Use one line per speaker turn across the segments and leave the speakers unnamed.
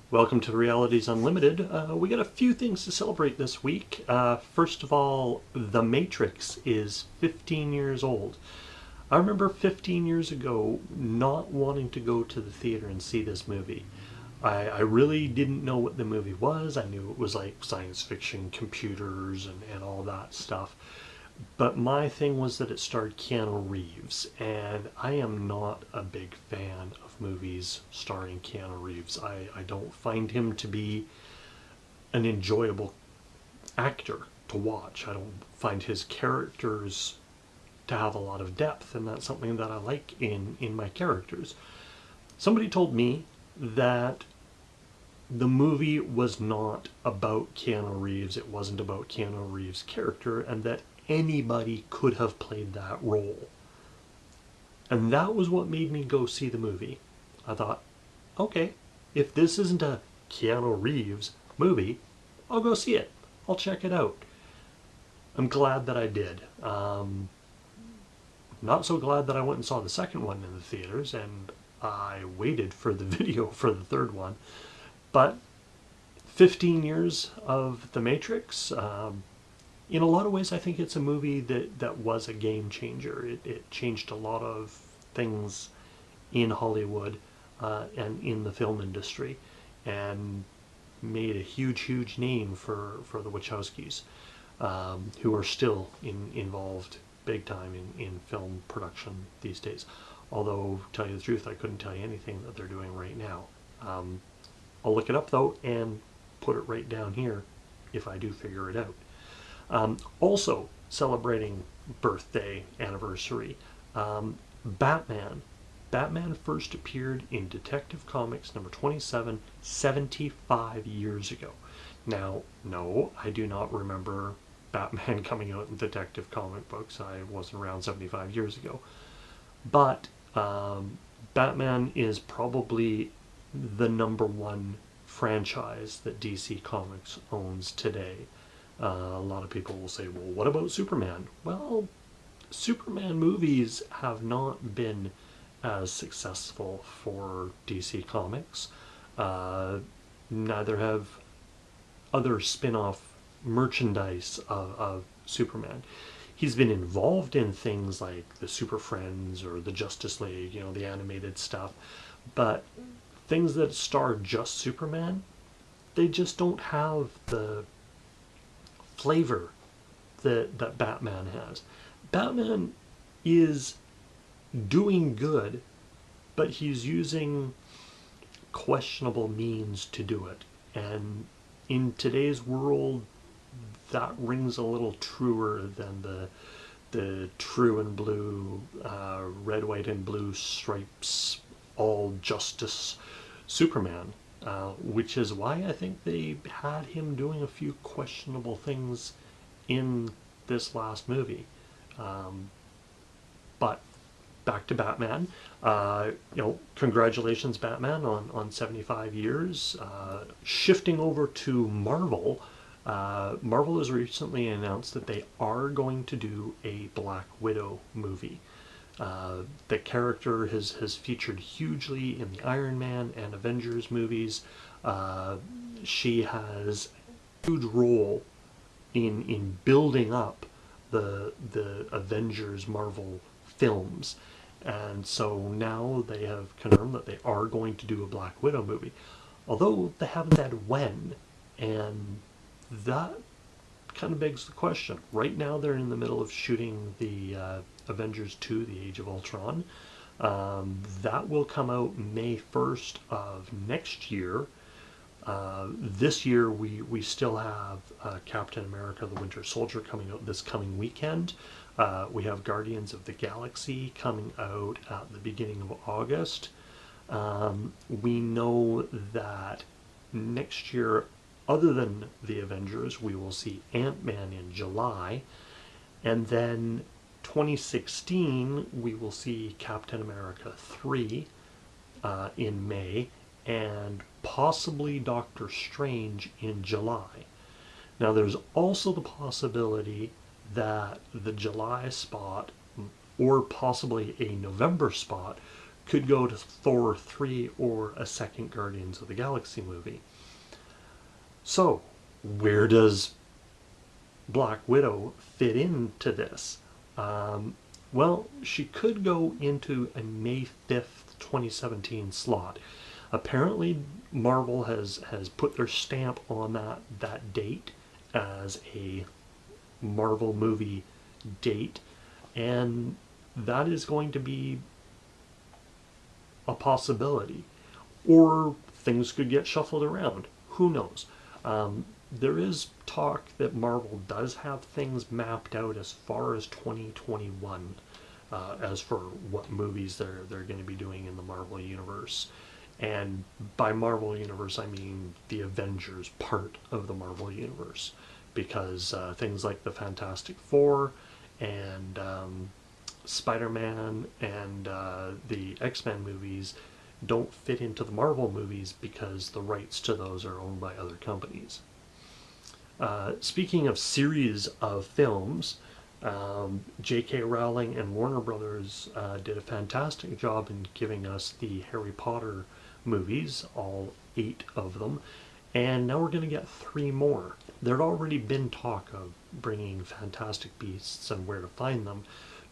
Welcome to Realities Unlimited. We got a few things to celebrate this week. First of all, The Matrix is 15 years old. I remember 15 years ago not wanting to go to the theater and see this movie. I really didn't know what the movie was. I knew it was like science fiction, computers, and all that stuff. But my thing was that it starred Keanu Reeves, and I am not a big fan of movies starring Keanu Reeves. I don't find him to be an enjoyable actor to watch. I don't find his characters to have a lot of depth, and that's something that I like in my characters. Somebody told me that the movie was not about Keanu Reeves, it wasn't about Keanu Reeves' character, and that anybody could have played that role. And that was what made me go see the movie. I thought, okay, if this isn't a Keanu Reeves movie, I'll go see it. I'll check it out. I'm glad that I did. Not so glad that I went and saw the second one in the theaters, and I waited for the video for the third one. But 15 years of The Matrix, in a lot of ways, I think it's a movie that was a game changer. It changed a lot of things in Hollywood and in the film industry, and made a huge name for the Wachowskis, who are still involved big time in film production these days. Although, to tell you the truth, I couldn't tell you anything that they're doing right now. I'll look it up though and put it right down here if I do figure it out. Also celebrating birthday anniversary, Batman. Batman first appeared in Detective Comics number 27 75 years ago. Now, no, I do not remember Batman coming out in Detective comic books. I wasn't around 75 years ago. But Batman is probably the number one franchise that DC Comics owns today. A lot of people will say, well, what about Superman? Well, Superman movies have not been as successful for DC Comics. Neither have other spin-off merchandise of Superman. He's been involved in things like the Super Friends or the Justice League, the animated stuff, but things that star just Superman, they just don't have the flavor that Batman has. Batman is doing good, but he's using questionable means to do it. And in today's world, that rings a little truer than the true and blue, red, white, and blue stripes, all justice Superman. Which is why I think they had him doing a few questionable things in this last movie. But back to Batman. Congratulations, Batman, on 75 years. Shifting over to Marvel, Marvel has recently announced that they are going to do a Black Widow movie. The character has featured hugely in the Iron Man and Avengers movies. She has a huge role in building up the Avengers Marvel films. And so now they have confirmed that they are going to do a Black Widow movie. Although they haven't said when, and that kind of begs the question. Right now they're in the middle of shooting the Avengers 2, The Age of Ultron. That will come out May 1st of next year. This year we still have Captain America the Winter Soldier coming out this coming weekend. We have Guardians of the Galaxy coming out at the beginning of August. We know that next year, other than the Avengers, we will see Ant-Man in July. And then 2016, we will see Captain America 3 in May, and possibly Doctor Strange in July. Now there's also the possibility that the July spot, or possibly a November spot, could go to Thor 3 or a second Guardians of the Galaxy movie. So, where does Black Widow fit into this? Well, she could go into a May 5th, 2017 slot. Apparently, Marvel has put their stamp on that date as a Marvel movie date, and that is going to be a possibility. Or things could get shuffled around. Who knows? There is talk that Marvel does have things mapped out as far as 2021 as for what movies they're going to be doing in the Marvel Universe. And by Marvel Universe, I mean the Avengers part of the Marvel Universe. Because things like the Fantastic Four and Spider-Man and the X-Men movies don't fit into the Marvel movies because the rights to those are owned by other companies. Speaking of series of films, J.K. Rowling and Warner Brothers did a fantastic job in giving us the Harry Potter movies, all 8 of them, and now we're going to get 3 more. There'd already been talk of bringing Fantastic Beasts and Where to Find Them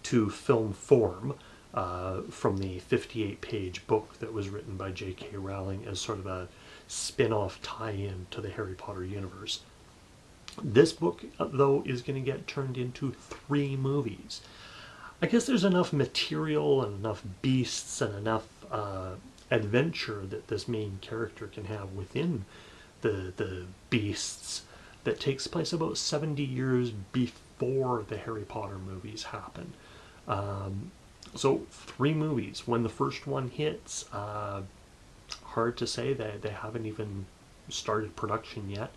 to film form from the 58-page book that was written by J.K. Rowling as sort of a spin-off tie-in to the Harry Potter universe. This book, though, is going to get turned into 3 movies. I guess there's enough material and enough beasts and enough adventure that this main character can have within the beasts that takes place about 70 years before the Harry Potter movies happen. So 3 movies. When the first one hits, hard to say. They haven't even started production yet.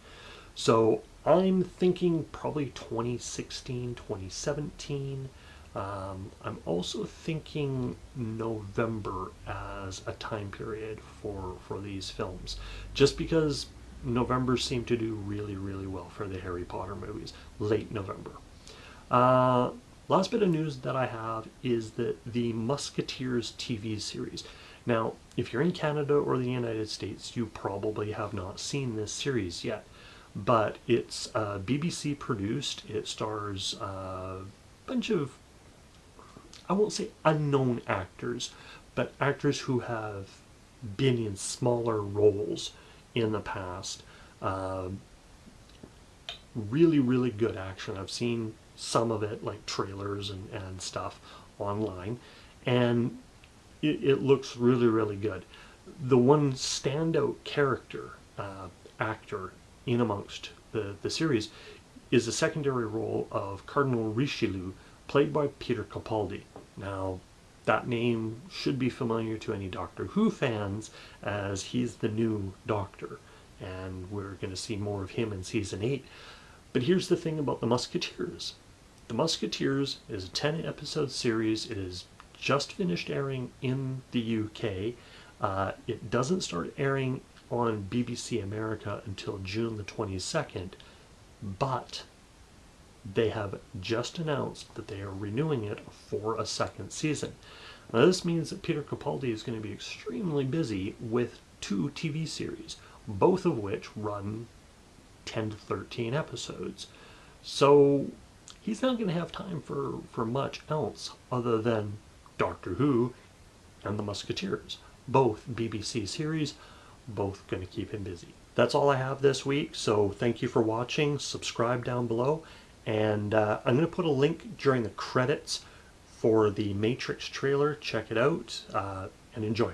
So I'm thinking probably 2016, 2017. I'm also thinking November as a time period for these films, just because November seemed to do really, really well for the Harry Potter movies, late November. Last bit of news that I have is that the Musketeers TV series. Now, if you're in Canada or the United States, you probably have not seen this series yet, but it's BBC produced. It stars a bunch of, I won't say unknown actors, but actors who have been in smaller roles in the past. Really, really good action. I've seen some of it, like trailers and stuff online, and it looks really, really good. The one standout character, actor in amongst the series is the secondary role of Cardinal Richelieu, played by Peter Capaldi. Now, that name should be familiar to any Doctor Who fans, as he's the new Doctor, and we're going to see more of him in Season 8. But here's the thing about the Musketeers. The Musketeers is a 10-episode series. It is just finished airing in the UK. It doesn't start airing on BBC America until June the 22nd, but they have just announced that they are renewing it for a second season. Now, this means that Peter Capaldi is going to be extremely busy with 2 TV series, both of which run 10 to 13 episodes. So he's not going to have time for much else other than Doctor Who and the Musketeers. Both BBC series, both going to keep him busy. That's all I have this week, so thank you for watching. Subscribe down below, and I'm going to put a link during the credits for the Matrix trailer. Check it out and enjoy.